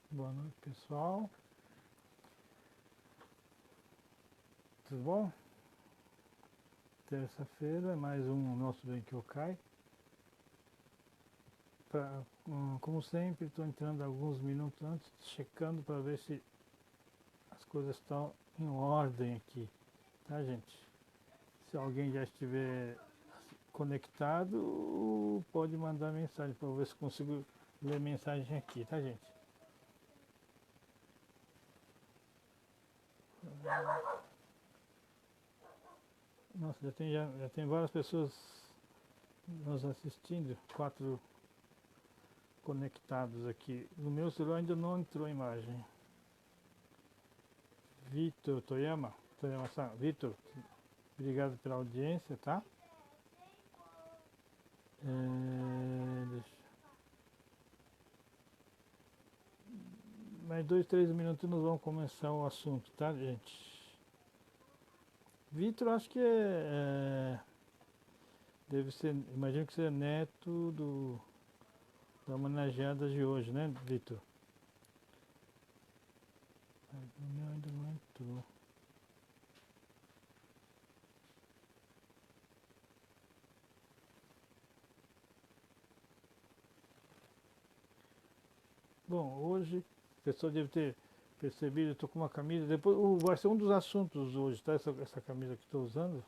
Boa noite, pessoal. Tudo bom? Terça-feira, mais um nosso Benkyokai. Como sempre, estou entrando alguns minutos antes, checando para ver se as coisas estão em ordem aqui, tá, gente? Se alguém já estiver conectado, pode mandar mensagem para ver se consigo ler mensagem aqui, tá, gente? Nossa, já tem várias pessoas nos assistindo, 4 conectados aqui. No meu celular ainda não entrou a imagem. Vitor Toyama-san, Vitor, obrigado pela audiência, tá? Deixa, mais 2, 3 minutos nós vamos começar o assunto, tá, gente? Vitor, acho que deve ser, imagino que seja neto da homenageada de hoje, né, Vitor? O meu ainda não entrou. Bom, hoje, a pessoa deve ter percebido, eu estou com uma camisa, depois vai ser um dos assuntos hoje, tá? Essa camisa que estou usando.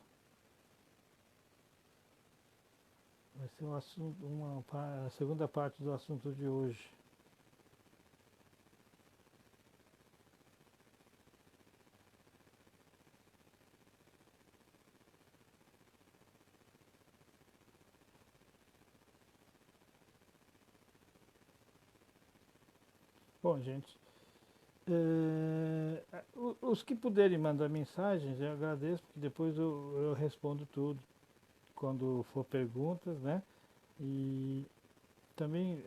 Vai ser um assunto, a segunda parte do assunto de hoje. Bom, gente, os que puderem mandar mensagens, eu agradeço, porque depois eu respondo tudo quando for perguntas, né? E também,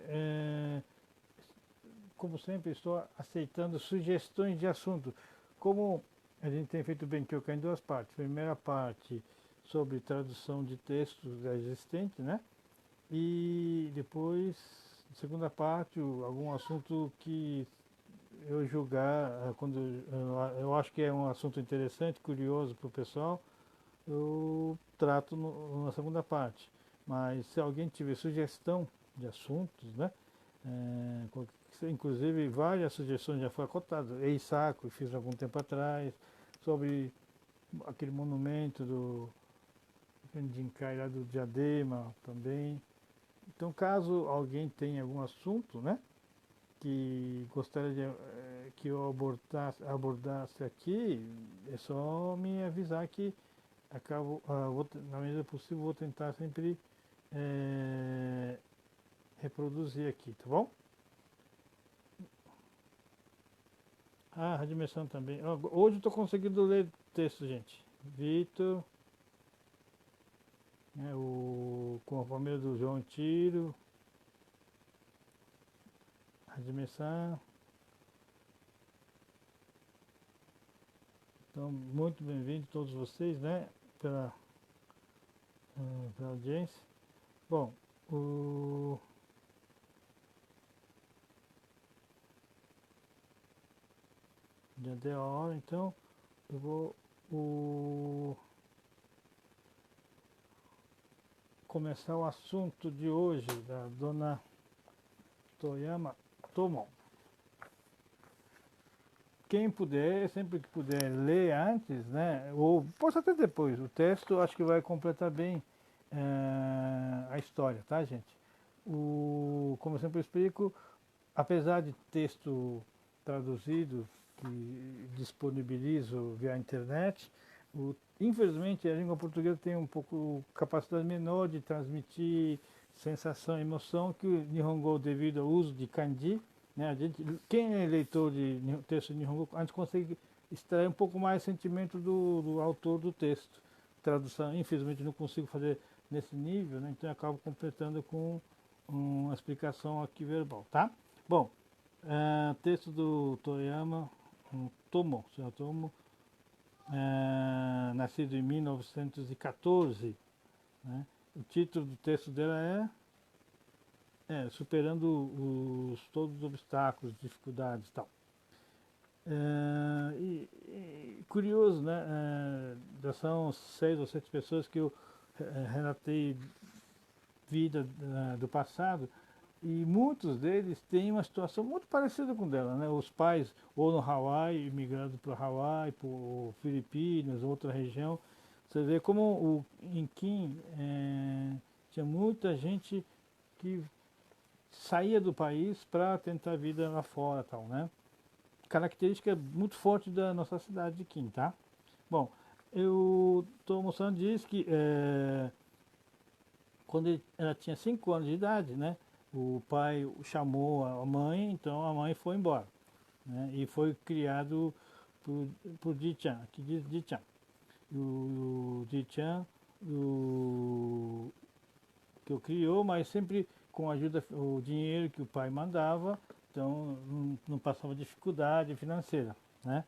como sempre, estou aceitando sugestões de assunto. Como a gente tem feito bem que eu caio em duas partes. Primeira parte sobre tradução de textos já existentes, né? E depois, segunda parte, algum assunto que eu julgar, quando eu acho que é um assunto interessante, curioso para o pessoal, eu trato na segunda parte. Mas se alguém tiver sugestão de assuntos, né? Inclusive várias sugestões já foram cotadas. Eisaku, fiz algum tempo atrás, sobre aquele monumento do Jinkai lá do Diadema também. Então caso alguém tenha algum assunto, né? Que gostaria que eu abordasse aqui, é só me avisar que na medida do possível, vou tentar sempre é, reproduzir aqui, tá bom? Ah, a dimensão também. Hoje eu estou conseguindo ler texto, gente. Vitor, né, com a família do João Tiro, a dimensão. Então, muito bem-vindo todos vocês, né? Pela audiência. Bom, já deu a hora, então eu vou começar o assunto de hoje da dona Toyama Tomo. Quem puder, sempre que puder ler antes, né? Ou posso até depois, o texto acho que vai completar bem a história, tá, gente? Como eu sempre explico, apesar de texto traduzido que disponibilizo via internet, infelizmente a língua portuguesa tem um pouco capacidade menor de transmitir sensação, emoção que o Nihongo, devido ao uso de kanji, né, quem é leitor de texto de Nihongo, a gente consegue extrair um pouco mais sentimento do autor do texto. Tradução, infelizmente, não consigo fazer nesse nível, né, então eu acabo completando com uma explicação aqui verbal, tá? Bom, texto do Toyama Tomo, senhor Tomo, nascido em 1914. Né? O título do texto dela superando todos os obstáculos, dificuldades e tal. Curioso, né? Já são 6 ou 7 pessoas que eu relatei vida do passado, e muitos deles têm uma situação muito parecida com dela, né? Os pais ou no Hawaii, migrando para o Hawaii, para Filipinas, outra região. Você vê como em Kim tinha muita gente que saía do país para tentar vida lá fora, tal, né? Característica muito forte da nossa cidade de Kim, tá? Bom, eu estou mostrando disso que quando ela tinha 5 anos de idade, né? O pai chamou a mãe, então a mãe foi embora, né? E foi criado por Di-chan, que diz Di-chan. O Di-chan que eu criou, mas sempre com a ajuda, o dinheiro que o pai mandava, então não passava dificuldade financeira, né?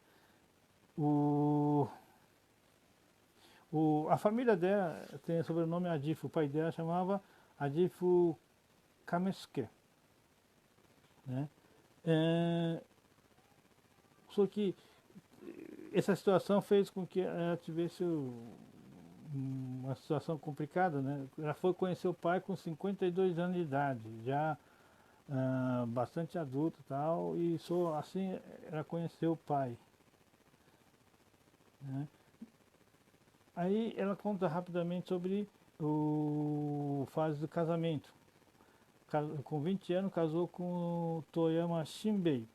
A família dela tem o sobrenome Adifu, o pai dela chamava Adifu Kamesuke, né? Só que essa situação fez com que ela tivesse uma situação complicada, né? Ela foi conhecer o pai com 52 anos de idade, já bastante adulta e tal, e só assim ela conheceu o pai, né? Aí ela conta rapidamente sobre o fase do casamento. Com 20 anos casou com o Toyama Shinbei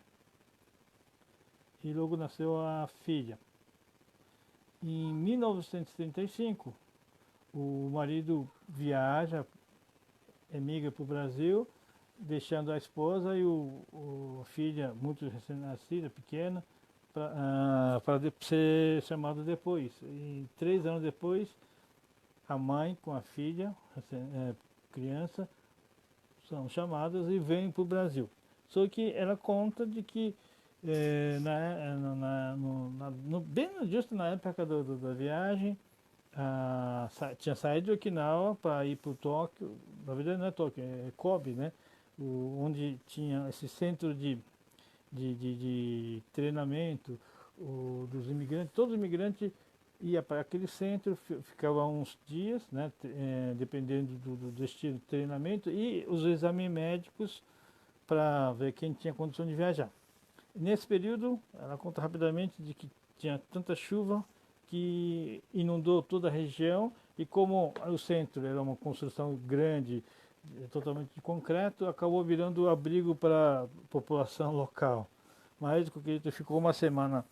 e logo nasceu a filha. Em 1935, o marido viaja, emigra para o Brasil, deixando a esposa e a filha muito recém-nascida, pequena, para ser chamado depois. E 3 anos depois, a mãe com a filha, criança, são chamadas e vêm para o Brasil. Só que ela conta de que bem justo na época da viagem, tinha saído de Okinawa para ir para o Tóquio, na verdade não é Tóquio, é Kobe, né? Onde tinha esse centro de treinamento dos imigrantes. Todos os imigrantes iam para aquele centro, ficavam uns dias, né? Dependendo do destino de treinamento, e os exames médicos para ver quem tinha condição de viajar. Nesse período, ela conta rapidamente de que tinha tanta chuva que inundou toda a região, e como o centro era uma construção grande, totalmente de concreto, acabou virando abrigo para a população local. Mas o que ficou uma semana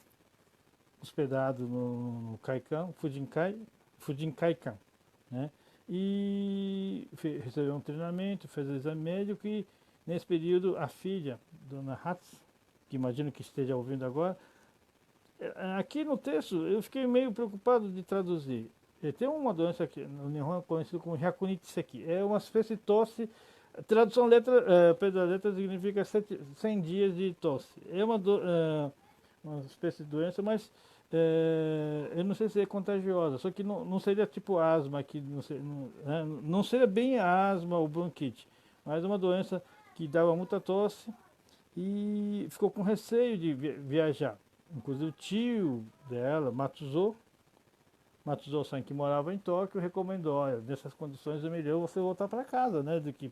hospedado no Kaikan, Fujinkaikan, né? E recebeu um treinamento, fez o exame médico, e nesse período a filha, Dona Hatz, que imagino que esteja ouvindo agora, aqui no texto eu fiquei meio preocupado de traduzir. Tem uma doença aqui no Nihon conhecida como Hyakunitseki. É uma espécie de tosse. Tradução pé da letra significa 100 dias de tosse. É uma espécie de doença, mas eu não sei se é contagiosa. Só que não seria tipo asma, que não seria bem asma ou bronquite, mas uma doença que dava muita tosse, e ficou com receio de viajar. Inclusive o tio dela, Matsuzo-san, que morava em Tóquio, recomendou: olha, nessas condições é melhor você voltar para casa, né, do que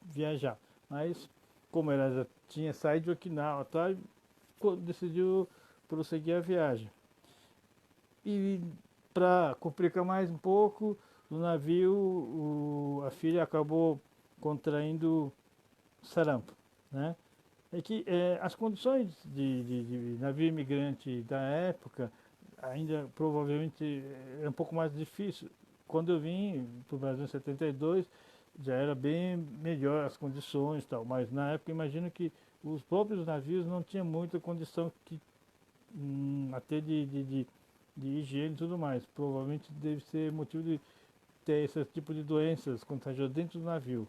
viajar. Mas como ela já tinha saído de Okinawa, tá, decidiu prosseguir a viagem. E para complicar mais um pouco, no navio a filha acabou contraindo sarampo, né? É que as condições de navio imigrante da época ainda provavelmente é um pouco mais difícil. Quando eu vim para o Brasil em 72, já era bem melhor as condições e tal, mas na época imagino que os próprios navios não tinham muita condição até de higiene e tudo mais. Provavelmente deve ser motivo de ter esse tipo de doenças contagiosas dentro do navio.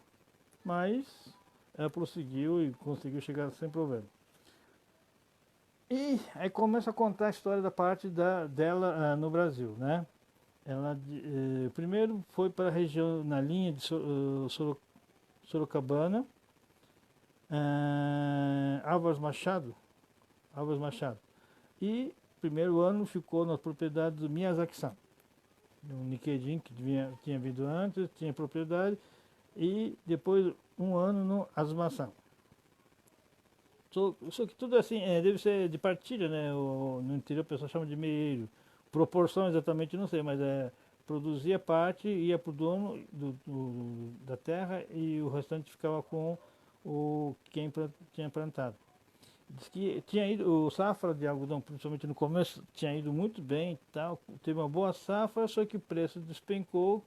Mas ela prosseguiu e conseguiu chegar sem problema. E aí começa a contar a história da parte dela no Brasil, né? Ela primeiro foi para a região na linha de Sorocabana, Álvares Machado. E primeiro ano ficou na propriedade do Miyazaki-san, um Nikkei que tinha vindo antes, tinha propriedade, e depois um ano no Azuma-san. Só que tudo assim, deve ser de partilha, né? No interior o pessoal chama de meio. Proporção exatamente não sei, mas produzia parte, ia para o dono da terra e o restante ficava com quem tinha plantado. Diz que tinha ido, o safra de algodão, principalmente no começo, tinha ido muito bem, tal, teve uma boa safra, só que o preço despencou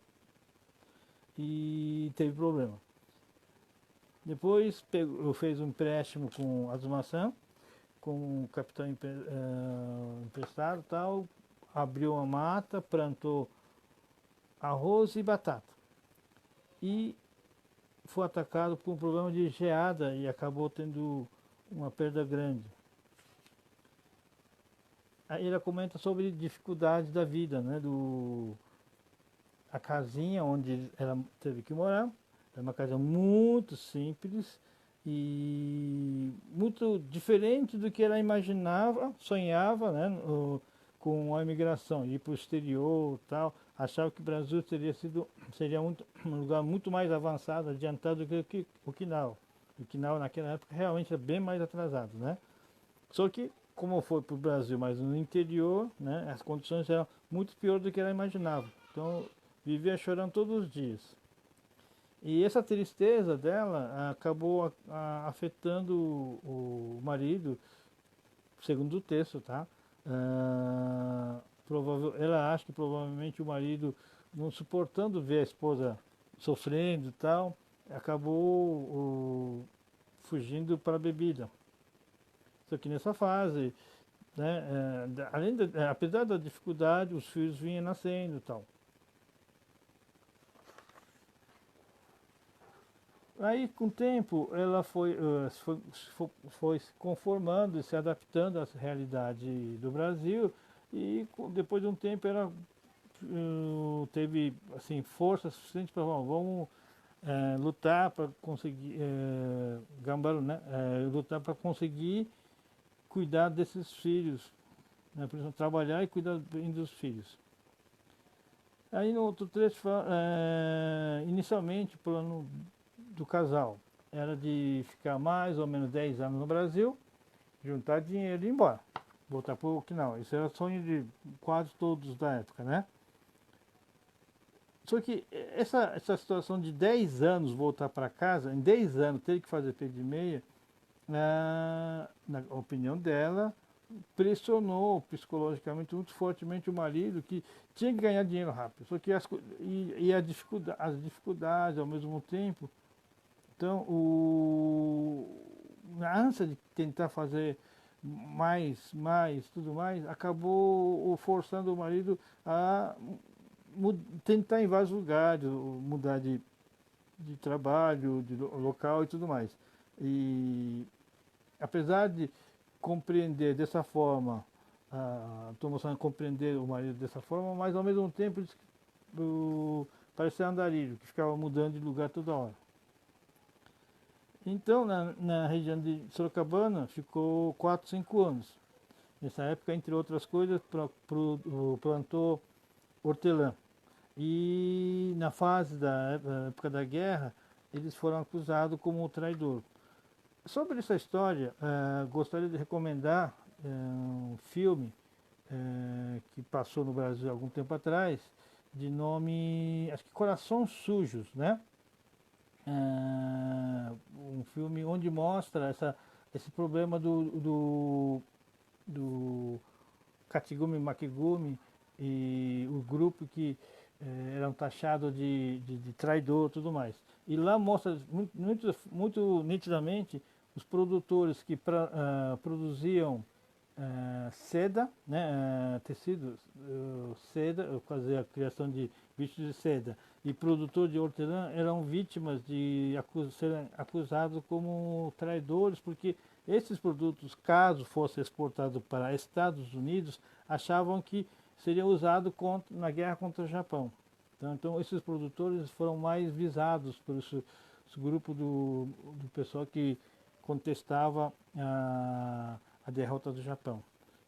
e teve problema. Depois fez um empréstimo com a Azuma-san, com o capital emprestado, tal, abriu uma mata, plantou arroz e batata. E foi atacado por um problema de geada e acabou tendo uma perda grande. Aí ela comenta sobre dificuldades da vida, né? A casinha onde ela teve que morar, é uma casa muito simples e muito diferente do que ela imaginava, sonhava, né? Com a imigração, ir para o exterior e tal. Achava que o Brasil seria um lugar muito mais avançado, adiantado do que Okinawa. Okinawa naquela época realmente era bem mais atrasado, né? Só que, como foi para o Brasil, mas no interior, né, as condições eram muito piores do que ela imaginava. Então, vivia chorando todos os dias. E essa tristeza dela acabou afetando o marido, segundo o texto, tá? Ela acha que provavelmente o marido, não suportando ver a esposa sofrendo e tal, acabou fugindo para a bebida. Só que nessa fase, né, apesar da dificuldade, os filhos vinham nascendo e tal. Aí, com o tempo, ela foi se conformando e se adaptando à realidade do Brasil e depois de um tempo ela teve assim, força suficiente para vamos lutar para conseguir, Gambaro, né, lutar para conseguir cuidar desses filhos, né, trabalhar e cuidar bem dos filhos. Aí no outro trecho, inicialmente o plano do casal era de ficar mais ou menos 10 anos no Brasil, juntar dinheiro e ir embora, voltar para o Okinawa. Isso era o sonho de quase todos da época, né? Só que essa situação de 10 anos voltar para casa, em 10 anos ter que fazer peito de meia, na opinião dela, pressionou psicologicamente muito fortemente o marido, que tinha que ganhar dinheiro rápido. Só que as dificuldades ao mesmo tempo. Então, na ânsia de tentar fazer tudo mais, acabou forçando o marido a tentar em vários lugares, mudar de trabalho, de local e tudo mais. E apesar de compreender dessa forma, estou mostrando compreender o marido dessa forma, mas ao mesmo tempo parecia andarilho, que ficava mudando de lugar toda hora. Então, na região de Sorocabana, ficou 4, 5 anos. Nessa época, entre outras coisas, plantou hortelã. E na fase da época da guerra, eles foram acusados como traidor. Sobre essa história, gostaria de recomendar um filme que passou no Brasil há algum tempo atrás, de nome, acho que Corações Sujos, né? Um filme onde mostra esse problema do Katagumi Makigumi e o grupo que eram taxados de traidor e tudo mais. E lá mostra muito nitidamente os produtores que produziam seda, né, tecidos, seda, fazer a criação de bichos de seda, e produtor de hortelã eram vítimas de serem acusados como traidores, porque esses produtos, caso fossem exportados para Estados Unidos, achavam que seria usado na guerra contra o Japão. Então esses produtores foram mais visados por esse grupo do pessoal que contestava a derrota do Japão.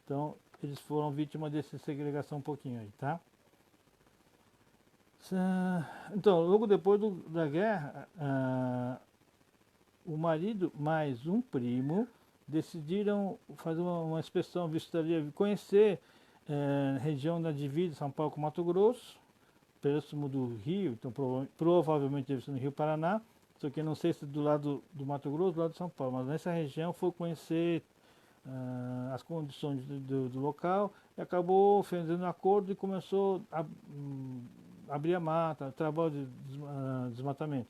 Então, eles foram vítimas dessa segregação um pouquinho aí, tá? Então, logo depois da guerra, o marido mais um primo decidiram fazer uma inspeção, vistoria, conhecer a região da divisa São Paulo com Mato Grosso, próximo do Rio, então provavelmente deve ser no Rio Paraná, só que eu não sei se do lado do Mato Grosso ou do lado de São Paulo, mas nessa região foi conhecer as condições do local e acabou fazendo um acordo e começou a abrir a mata, trabalho de desmatamento.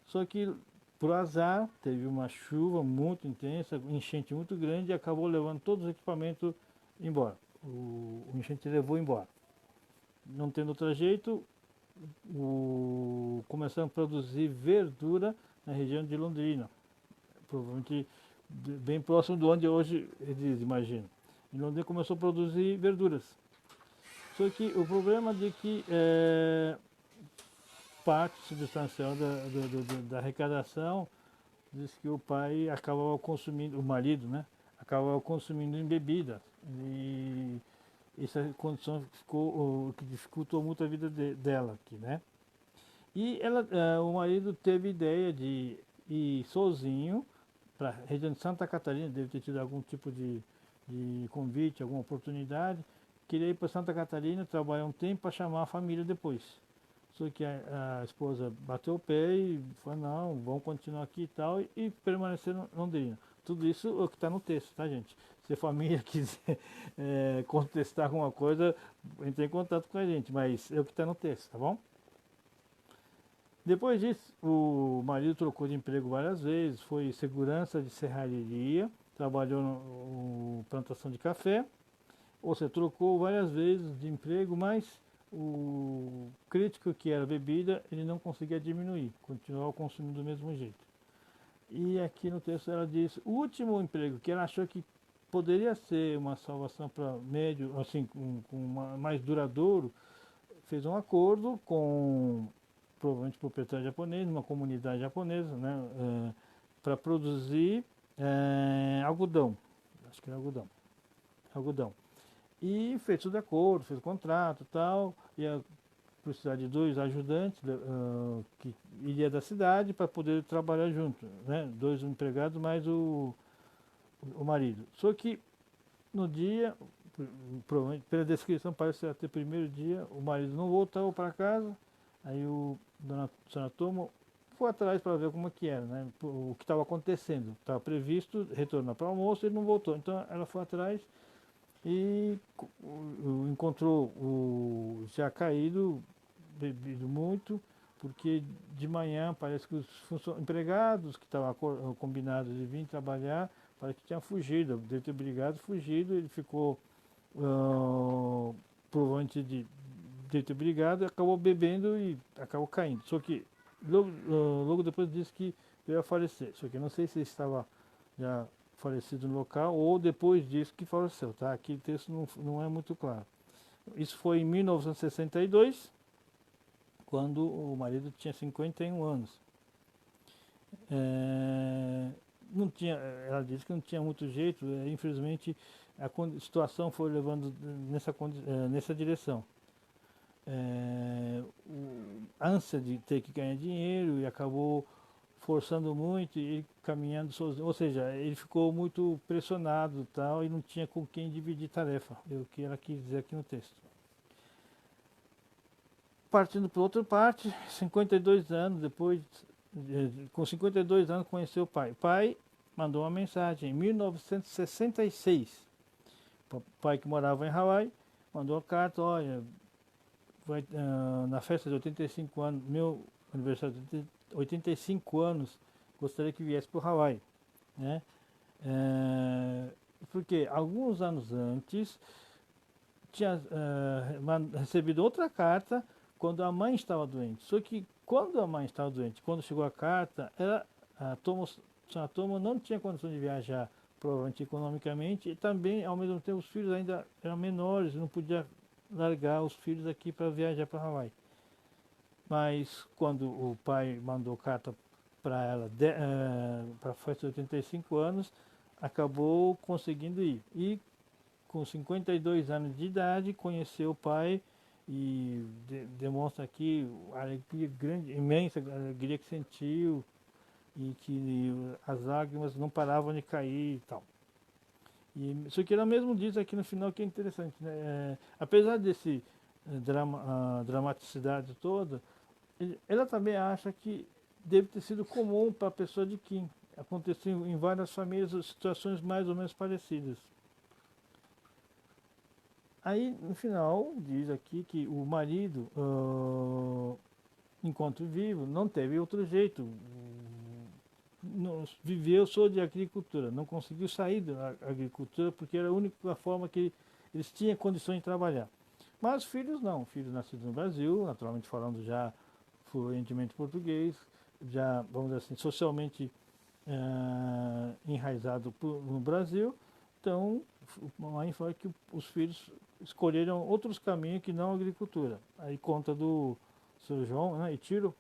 Só que, por azar, teve uma chuva muito intensa, enchente muito grande e acabou levando todos os equipamentos embora. O enchente levou embora. Não tendo outro jeito, começaram a produzir verdura na região de Londrina, provavelmente bem próximo de onde hoje eles imaginam. Em Londrina começou a produzir verduras. Só que o problema de que parte substancial da arrecadação diz que o pai acabava consumindo, o marido, né, acabava consumindo em bebidas. E essa condição ficou, que dificultou muito a vida dela aqui, né? E ela, o marido teve ideia de ir sozinho para a região de Santa Catarina, deve ter tido algum tipo de convite, alguma oportunidade. Queria ir para Santa Catarina, trabalhar um tempo para chamar a família depois. Só que a esposa bateu o pé e falou, não, vamos continuar aqui e tal, e permanecer em Londrina. Tudo isso é o que está no texto, tá, gente? Se a família quiser contestar alguma coisa, entre em contato com a gente, mas é o que está no texto, tá bom? Depois disso, o marido trocou de emprego várias vezes, foi segurança de serralheria, trabalhou na plantação de café, ou seja, trocou várias vezes de emprego, mas o crítico que era bebida, ele não conseguia diminuir, continuava consumindo do mesmo jeito. E aqui no texto ela diz, o último emprego que ela achou que poderia ser uma salvação para médio, assim, mais duradouro, fez um acordo com provavelmente proprietário japonês, uma comunidade japonesa, né, para produzir algodão, acho que era algodão. E fez tudo de acordo, fez o contrato e tal, ia precisar de 2 ajudantes que iria da cidade para poder trabalhar junto, né, 2 empregados mais o marido. Só que no dia, provavelmente pela descrição parece até o primeiro dia, o marido não voltou para casa, aí dona senhora Tomo foi atrás para ver como que era, né, o que estava acontecendo. Estava previsto retornar para o almoço e ele não voltou. Então ela foi atrás e encontrou o já caído, bebido muito, porque de manhã parece que os empregados que estavam combinados de vir trabalhar, parece que tinham fugido, deve ter brigado, fugido, ele ficou provavelmente de ter brigado, acabou bebendo e acabou caindo. Só que logo depois disse que veio a falecer. Só que não sei se ele estava já falecido no local ou depois disso que faleceu, tá? Aqui o texto não é muito claro. Isso foi em 1962, quando o marido tinha 51 anos. Não tinha, ela disse que não tinha muito jeito, infelizmente a situação foi levando nessa direção. A ânsia de ter que ganhar dinheiro e acabou forçando muito e caminhando sozinho, ou seja, ele ficou muito pressionado tal, e não tinha com quem dividir tarefa, é o que ela quis dizer aqui no texto. Partindo para outra parte, 52 anos depois, com 52 anos conheceu o pai. O pai mandou uma mensagem em 1966. O pai que morava em Hawaii mandou uma carta, olha, na festa de 85 anos, meu aniversário de 85 anos, gostaria que viesse para o Hawaii, né? Porque alguns anos antes tinha recebido outra carta quando a mãe estava doente. Só que quando a mãe estava doente, quando chegou a carta, a Tomo não tinha condição de viajar, provavelmente economicamente, e também, ao mesmo tempo, os filhos ainda eram menores, não podia largar os filhos aqui para viajar para Hawaii. Mas quando o pai mandou carta para ela, para a festa de 85 anos, acabou conseguindo ir. E com 52 anos de idade, conheceu o pai e demonstra aqui a alegria grande, imensa alegria que sentiu e que as lágrimas não paravam de cair e tal. E isso que ela mesmo diz aqui no final que é interessante, né? Apesar desse dramaticidade toda, ela também acha que deve ter sido comum para a pessoa de Kim. Aconteceu em várias famílias situações mais ou menos parecidas. Aí, no final, diz aqui que o marido, enquanto vivo, não teve outro jeito. Viveu só de agricultura, não conseguiu sair da agricultura porque era a única forma que eles tinham condições de trabalhar. Mas filhos não, filhos nascidos no Brasil, naturalmente falando já fluentemente português, já, vamos dizer assim, socialmente enraizado no Brasil. Então, a mãe foi que os filhos escolheram outros caminhos que não a agricultura. Aí conta do seu João, né, Ichiro,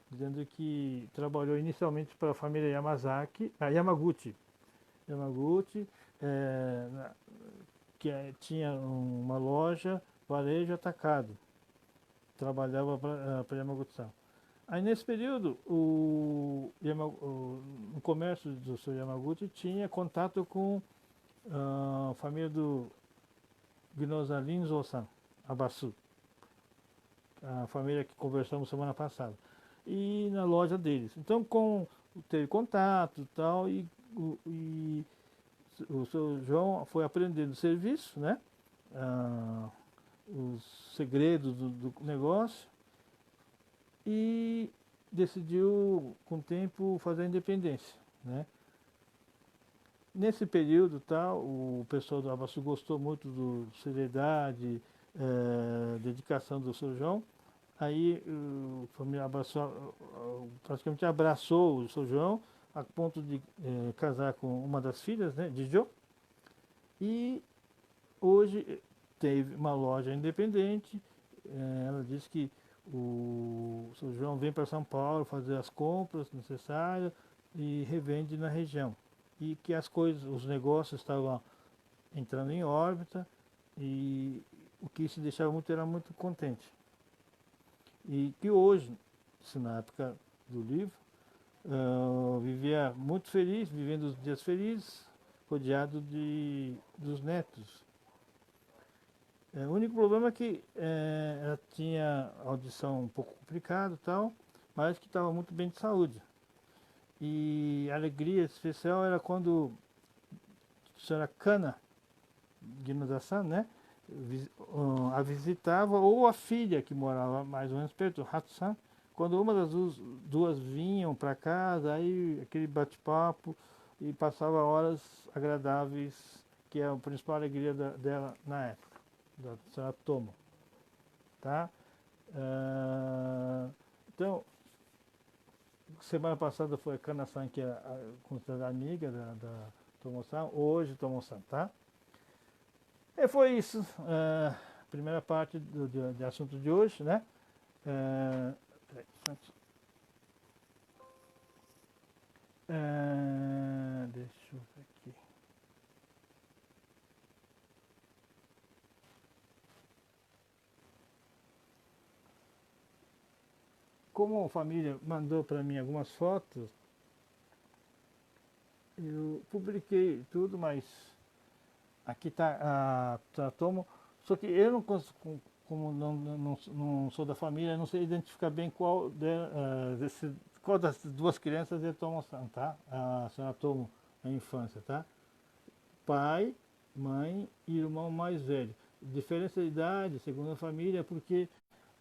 dizendo que trabalhou inicialmente para a família Yamaguchi. Yamaguchi, que tinha uma loja, varejo atacado. Trabalhava para Yamaguchi-san. Aí nesse período, o comércio do seu Yamaguchi tinha contato com a família do Ginoza Linzo-san, Abasu, a família que conversamos semana passada, e na loja deles. Então teve contato e tal, e o seu João foi aprendendo o serviço, né? Os segredos do negócio, e decidiu com o tempo fazer a independência, né? Nesse período tal, o pessoal do Abaçu gostou muito do seriedade, dedicação do seu João. Aí a família Abaçu praticamente abraçou o seu João a ponto de casar com uma das filhas, né, de Jo. E hoje teve uma loja independente. Ela disse que o seu João vem para São Paulo fazer as compras necessárias e revende na região. E que as coisas, os negócios estavam entrando em órbita, e o que se deixava muito era muito contente. E que hoje, se na época do livro, vivia muito feliz, vivendo os dias felizes, rodeado dos netos. O único problema é que ela tinha audição um pouco complicada e tal, mas que estava muito bem de saúde. E a alegria especial era quando a senhora Kana Ginoza-san, né, a visitava, ou a filha que morava mais ou menos perto, Hatsu-san, quando uma das duas vinham para casa, aí aquele bate-papo e passava horas agradáveis, que é a principal alegria dela na época, da senhora Tomo. Tá? Então, semana passada foi a Kana-san, que é considerada amiga da Tomo-san, hoje Tomo-san, tá? E foi isso, primeira parte de assunto de hoje, né? Deixa eu ver aqui. Como a família mandou para mim algumas fotos, eu publiquei tudo, mas aqui está a Tomo, só que eu não consigo, como não sou da família, não sei identificar bem qual das duas crianças é Tomo-san, tá? A senhora Tomo na infância, tá? Pai, mãe e irmão mais velho. Diferença de idade, segundo a família, é porque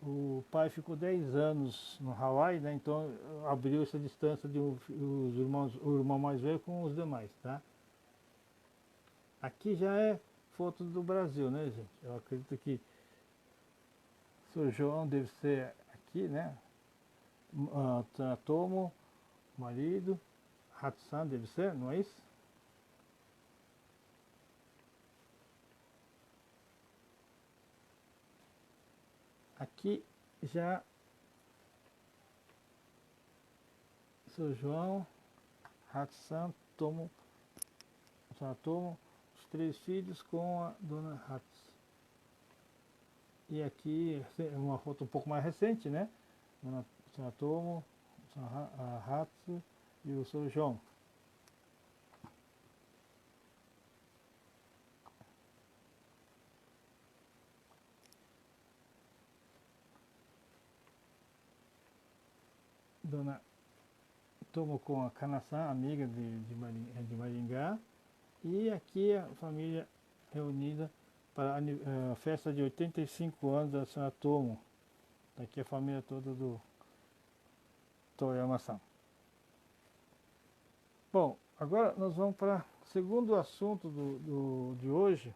o pai ficou 10 anos no Hawaii, né? Então abriu essa distância de o irmão mais velho com os demais, tá? Aqui já é foto do Brasil, né, gente? Eu acredito que o Sr. João deve ser aqui, né? Tomo, marido, Hatsan deve ser, não é isso? Aqui já seu João, Hatsan, Tomo, os 3 filhos com a dona Hats. E aqui é uma foto um pouco mais recente, né? Dona Tomo, a Hatsu e o seu João. Dona Tomo com a Kana-san, amiga de Maringá. E aqui a família reunida para a festa de 85 anos da senhora Tomo. Aqui a família toda do Toyama-san. Bom, agora nós vamos para o segundo assunto de hoje,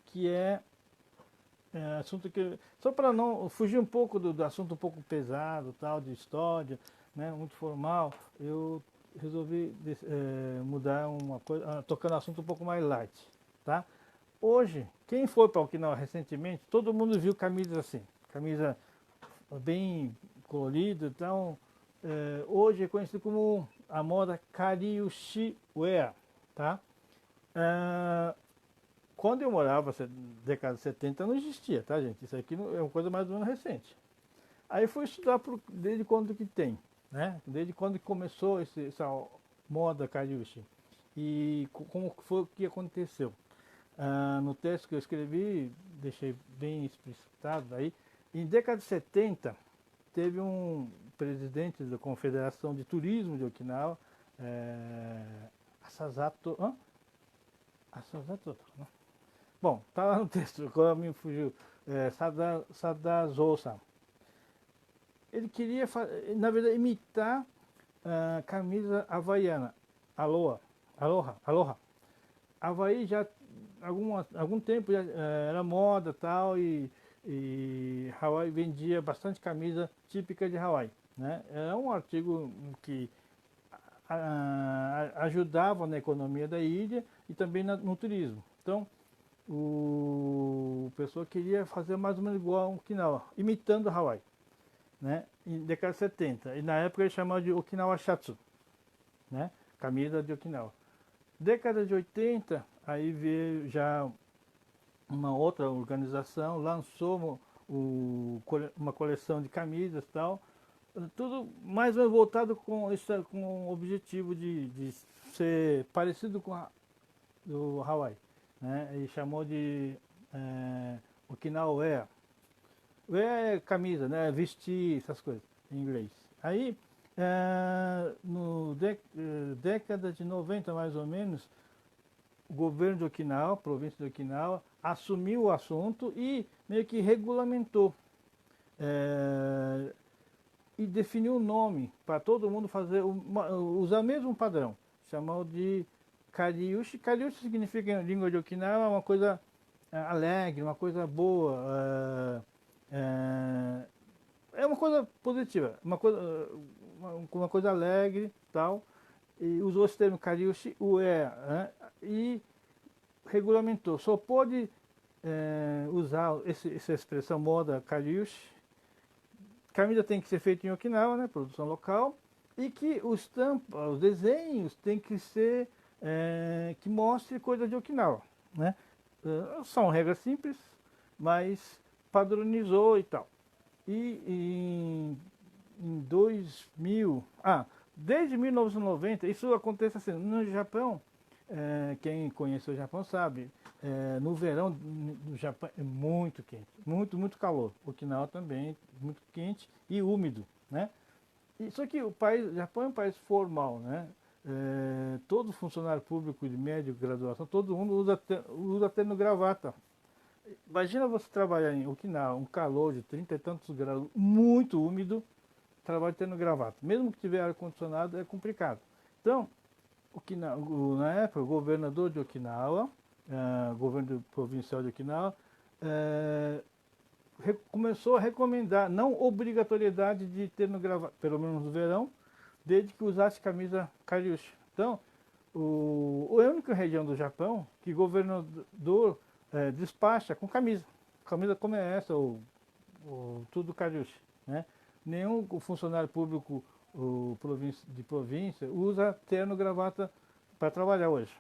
que é assunto que, só para não fugir um pouco do assunto um pouco pesado, tal, de história, né, muito formal, eu resolvi mudar uma coisa, tocando assunto um pouco mais light, tá? Hoje, quem foi para Okinawa recentemente, todo mundo viu camisas assim, camisa bem colorida, então hoje é conhecido como a moda Kariushi Wear, tá? Quando eu morava, década de 70, não existia, tá, gente? Isso aqui é uma coisa mais ou menos recente. Aí fui estudar desde quando que tem, né? Desde quando começou essa moda Kariushi. E como foi o que aconteceu. No texto que eu escrevi, deixei bem explicitado aí, em década de 70, teve um presidente da Confederação de Turismo de Okinawa, Asasato, né? Bom, tá lá no texto, agora me fugiu, Sadazo-san. Ele queria, na verdade, imitar a camisa havaiana, Aloha. Havaí já algum tempo já era moda tal, e Hawaii vendia bastante camisa típica de Hawaii, né? Era um artigo que ajudava na economia da ilha e também no turismo. Então, o pessoal queria fazer mais ou menos igual a Okinawa, imitando Hawaii, né? Em década de 70. E na época eles chamavam de Okinawa Shatsu, né? Camisa de Okinawa. Década de 80, aí veio já uma outra organização, lançou uma coleção de camisas e tal, tudo mais ou menos voltado com o objetivo de ser parecido com do Hawaii, né? E chamou de Okinawa Wear. Wear é camisa, né? Vestir, essas coisas, em inglês. Aí, no década de 90 mais ou menos, o governo de Okinawa, província de Okinawa, assumiu o assunto e meio que regulamentou e definiu um nome para todo mundo fazer usar o mesmo padrão, chamou de Kariushi. Kariushi significa em língua de Okinawa uma coisa alegre, uma coisa boa, é uma coisa positiva, uma coisa alegre, tal, e usou esse termo Kariushi Wear, né? E regulamentou, só pode usar essa expressão moda Kariushi. Camisa tem que ser feita em Okinawa, né, produção local, e que os desenhos tem que ser que mostre coisa de Okinawa, né? São regras simples, mas padronizou e tal. E em 2000, desde 1990, isso acontece assim, no Japão, quem conhece o Japão sabe, no verão no Japão é muito quente, muito calor. Okinawa também muito quente e úmido, né? Só que o Japão é um país formal, né? Todo funcionário público de média graduação, todo mundo usa terno e gravata. Imagina você trabalhar em Okinawa, um calor de 30 e tantos graus, muito úmido, trabalho tendo gravata. Mesmo que tiver ar-condicionado, é complicado. Então, na época, o governador de Okinawa, governo provincial de Okinawa, começou a recomendar, não obrigatoriedade de ter no gravata, pelo menos no verão, desde que usasse camisa Kariushi. Então, a única região do Japão que o governador despacha com camisa como é essa, ou tudo Kariushi, né? Nenhum funcionário público de província usa terno e gravata para trabalhar hoje.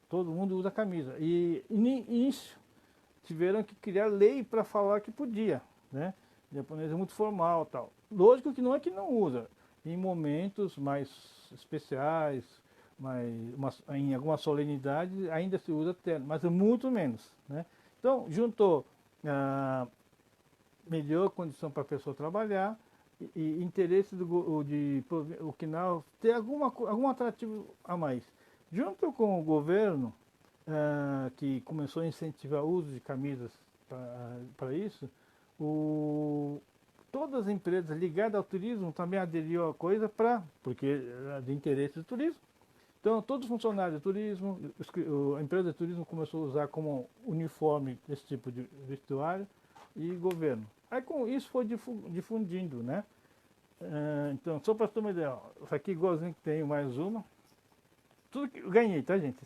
Todo mundo usa camisa. E início tiveram que criar lei para falar que podia, né? O japonês é muito formal, tal. Lógico que não é que não usa. Em momentos mais especiais, em alguma solenidade ainda se usa terno, mas é muito menos, né? Então juntou a melhor condição para a pessoa trabalhar e interesse de Okinawa ter algum atrativo a mais. Junto com o governo, que começou a incentivar o uso de camisas para isso, todas as empresas ligadas ao turismo também aderiram à coisa porque era de interesse do turismo. Então, todos os funcionários do turismo, a empresa de turismo começou a usar como uniforme esse tipo de vestuário e governo. Aí com isso foi difundindo, né? Então, só para ter uma ideia, ó, isso aqui igualzinho que tenho mais uma. Tudo que eu ganhei, tá gente?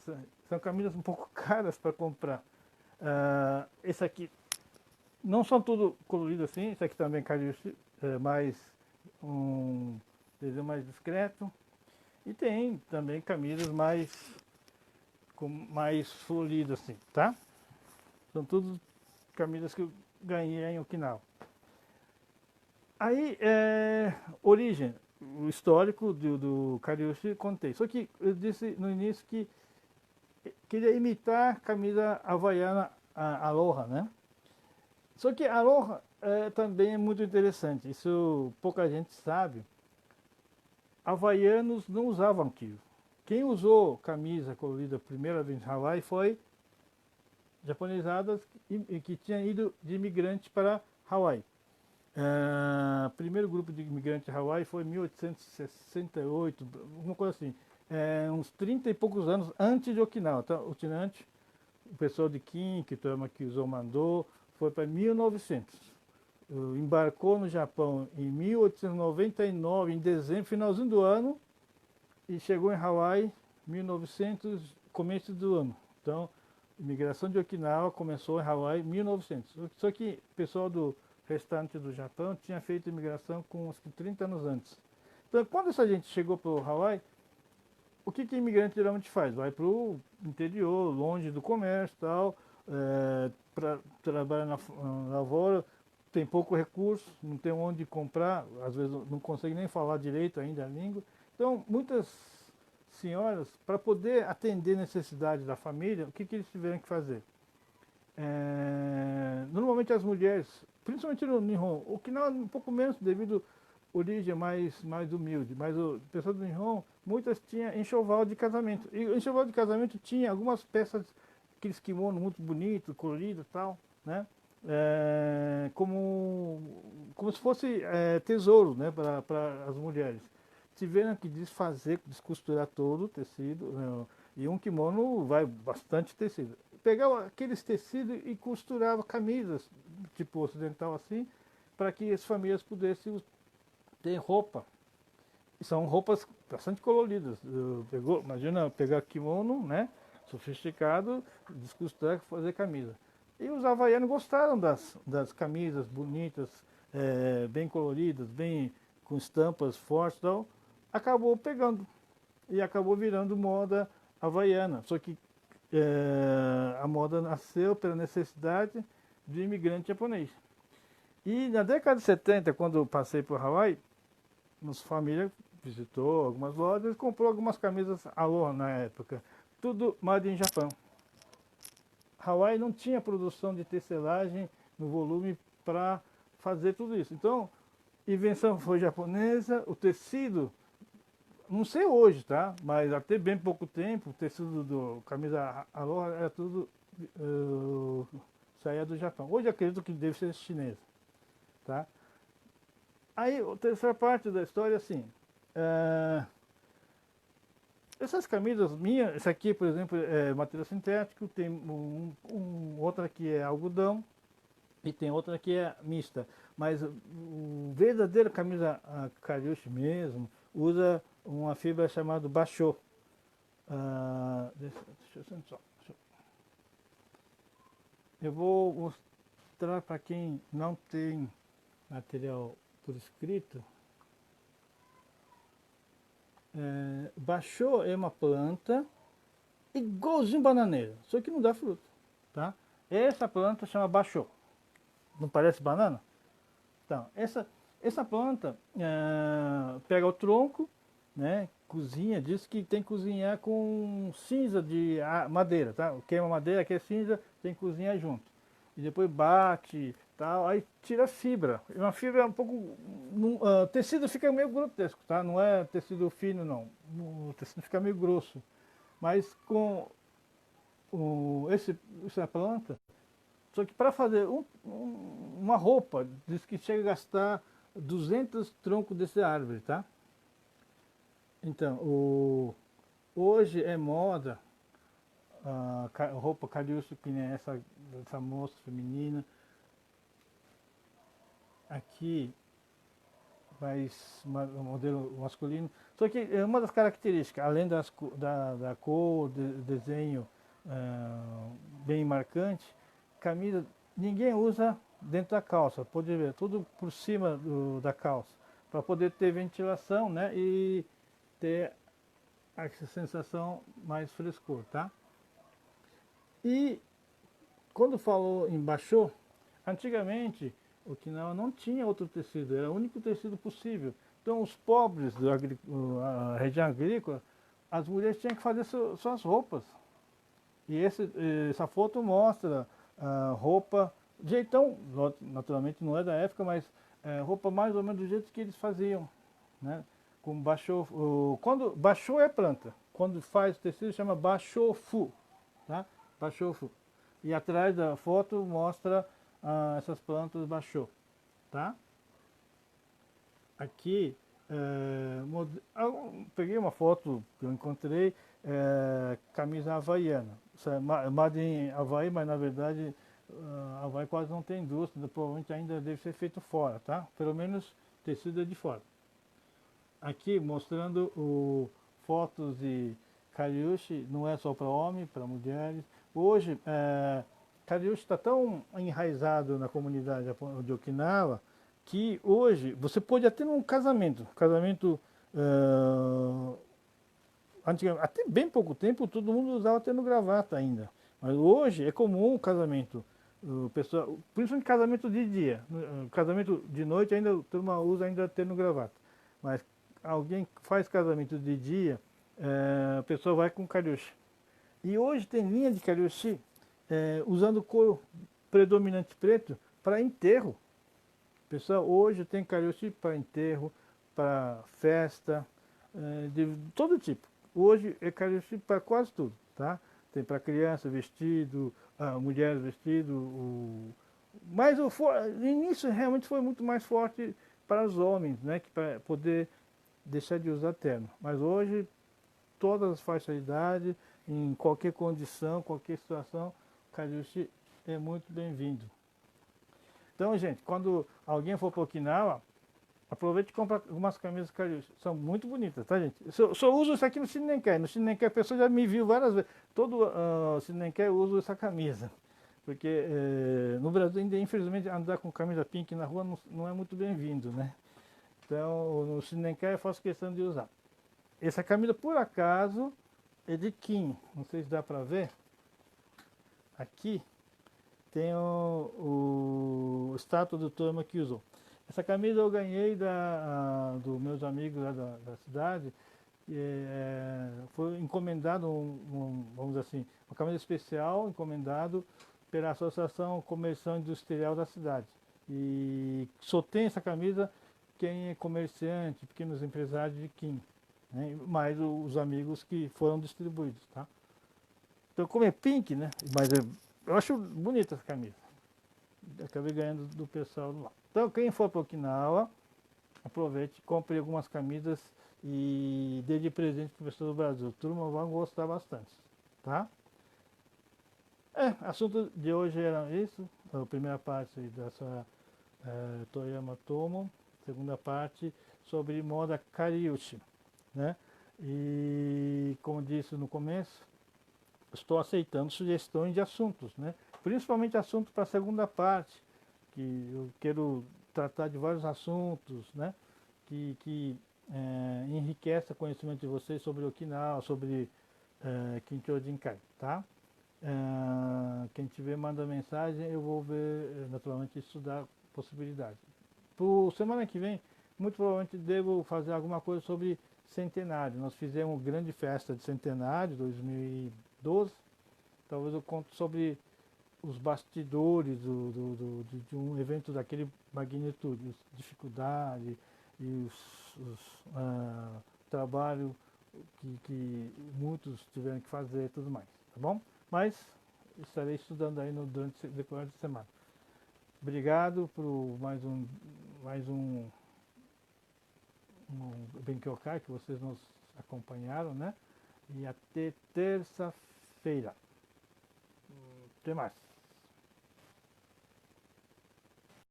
São camisas um pouco caras para comprar. Esse aqui, não são tudo coloridos assim, esse aqui também é mais um desenho mais discreto. E tem também camisas mais floridas assim, tá? São todas camisas que eu ganhei em Okinawa. Aí, origem, o histórico do Kariushi contei. Só que eu disse no início que queria imitar a camisa havaiana a Aloha, né? Só que a Aloha também é muito interessante. Isso pouca gente sabe. Havaianos não usavam aquilo. Quem usou camisa colorida a primeira vez em Hawaii foi japonesadas que tinham ido de imigrante para Hawaii. O primeiro grupo de imigrantes de Hawaii foi em 1868, alguma coisa assim. Uns 30 e poucos anos antes de Okinawa. Tá? O pessoal de Kin, que usou mandou, foi para 1900. Embarcou no Japão em 1899, em dezembro, finalzinho do ano, e chegou em Hawaii 1900, começo do ano. Então, a imigração de Okinawa começou em Hawaii em 1900. Só que o pessoal do restante do Japão tinha feito imigração com uns 30 anos antes. Então, quando essa gente chegou para o Hawaii, o que o imigrante geralmente faz? Vai para o interior, longe do comércio e tal, para trabalhar na lavoura, tem pouco recurso, não tem onde comprar, às vezes não consegue nem falar direito ainda a língua. Então, muitas senhoras, para poder atender necessidades da família, o que eles tiveram que fazer? Normalmente as mulheres, principalmente no Nihon, o que não um pouco menos devido à origem mais humilde, mas o pessoal do Nihon, muitas tinham enxoval de casamento. E o enxoval de casamento tinha algumas peças, aqueles kimono muito bonitos, coloridos e tal, né? Como se fosse tesouro, né, para as mulheres. Tiveram que desfazer, descosturar todo o tecido, né, e um kimono vai bastante tecido. Pegava aqueles tecidos e costurava camisas, tipo ocidental assim, para que as famílias pudessem ter roupa. E são roupas bastante coloridas. Imagina pegar kimono, né, sofisticado, descosturar e fazer camisa. E os havaianos gostaram das camisas bonitas, bem coloridas, bem com estampas fortes, então acabou pegando e acabou virando moda havaiana. Só que a moda nasceu pela necessidade do imigrante japonês. E na década de 70, quando eu passei por Hawaii, nossa família visitou algumas lojas e comprou algumas camisas Aloha na época. Tudo made in Japão. Hawaii não tinha produção de tecelagem no volume para fazer tudo isso. Então, a invenção foi japonesa, o tecido, não sei hoje, tá? Mas até bem pouco tempo, o tecido do camisa Aloha era tudo saía do Japão. Hoje acredito que deve ser chinesa, tá? Aí, a terceira parte da história, assim, essas camisas minhas, essa aqui, por exemplo, é material sintético, tem outra que é algodão e tem outra que é mista. Mas o verdadeiro camisa Kariushi mesmo usa uma fibra chamada Bachô. Deixa eu só. Eu vou mostrar para quem não tem material por escrito. Bachô é uma planta igualzinho bananeira, só que não dá fruta, tá? Essa planta chama bachô. Não parece banana? Então, essa planta pega o tronco, né? Cozinha, diz que tem que cozinhar com cinza de madeira, tá? Queima madeira, que é cinza, tem que cozinhar junto. E depois bate, tal, aí tira a fibra. E uma fibra um pouco. Tecido fica meio grotesco, tá? Não é tecido fino, não. O tecido fica meio grosso. Mas com essa planta, só que para fazer uma roupa, diz que chega a gastar 200 troncos dessa árvore, tá? Então, hoje é moda a roupa cariúcho, que nem essa moça feminina. Aqui, mais um modelo masculino. Só que é uma das características, além da cor, desenho bem marcante, camisa ninguém usa dentro da calça, pode ver, tudo por cima da calça, para poder ter ventilação, né, e ter essa sensação mais frescor, tá? E quando falou em bachô, antigamente Okinawa não tinha outro tecido, era o único tecido possível. Então os pobres da região agrícola, as mulheres tinham que fazer suas roupas. E essa foto mostra roupa, jeitão, naturalmente não é da época, mas roupa mais ou menos do jeito que eles faziam, né? Com bachô, quando bachô é planta, quando faz tecido chama bachofu, tá? Bachofu. E atrás da foto mostra essas plantas bachô, tá? Aqui, peguei uma foto que eu encontrei, camisa havaiana. Isso é made em Havaí, mas na verdade Havaí quase não tem indústria, provavelmente ainda deve ser feito fora, tá? Pelo menos tecido é de fora. Aqui mostrando fotos de Kariushi, não é só para homem, para mulheres. Hoje, Kariushi está tão enraizado na comunidade de Okinawa que hoje você pode até num casamento antigamente, até bem pouco tempo todo mundo usava tendo gravata ainda. Mas hoje é comum o casamento, pessoal, principalmente casamento de dia, casamento de noite ainda a turma usa ainda tendo gravata. Mas alguém faz casamento de dia, a pessoa vai com cariúcha. E hoje tem linha de cariúcha usando couro predominante preto para enterro. Pessoal, hoje tem cariúcha para enterro, para festa, de todo tipo. Hoje é cariúcha para quase tudo, tá? Tem para criança vestido, mulher vestido, mas no início realmente foi muito mais forte para os homens, né? Que para poder deixar de usar terno. Mas hoje, todas as faixas de idade, em qualquer condição, qualquer situação, cariúcha é muito bem-vindo. Então, gente, quando alguém for para Okinawa, aproveite e compra algumas camisas cariúcha. São muito bonitas, tá, gente? Eu só uso isso aqui no Shinnenkei. No Shinnenkei a pessoa já me viu várias vezes. Todo Shinnenkei eu uso essa camisa. Porque no Brasil ainda, infelizmente, andar com camisa pink na rua não é muito bem-vindo, né? Então, no Shinnenkei eu faço questão de usar. Essa camisa, por acaso, é de Kim. Não sei se dá pra ver. Aqui tem o estátua do Toyama que usou. Essa camisa eu ganhei dos meus amigos lá da cidade. Foi encomendado, vamos dizer assim, uma camisa especial encomendado pela Associação Comercial Industrial da cidade. E só tem essa camisa quem é comerciante, pequenos empresários de Kim, né? Mais os amigos que foram distribuídos, tá? Então, como é pink, né? Mas eu acho bonita essa camisa. Acabei ganhando do pessoal lá. Então, quem for para Okinawa, aproveite, compre algumas camisas e dê de presente para o pessoal do Brasil. Turma vai gostar bastante, tá? Assunto de hoje era isso. A primeira parte dessa Toyama Tomo. Segunda parte sobre moda Kariushi, né? E como disse no começo, estou aceitando sugestões de assuntos, né? Principalmente assuntos para a segunda parte, que eu quero tratar de vários assuntos, né? Que enriquece o conhecimento de vocês sobre Okinawa, sobre Kincho Jinkai, tá? Quem tiver manda mensagem, eu vou ver, naturalmente, estudar possibilidades. Por semana que vem, muito provavelmente devo fazer alguma coisa sobre centenário. Nós fizemos grande festa de centenário, 2012. Talvez eu conte sobre os bastidores de um evento daquele magnitude, as dificuldades e trabalho que muitos tiveram que fazer e tudo mais, tá bom? Mas estarei estudando aí durante o decorrer da semana. Obrigado por mais um Benkyokai que vocês nos acompanharam, né? E até terça-feira. Até mais.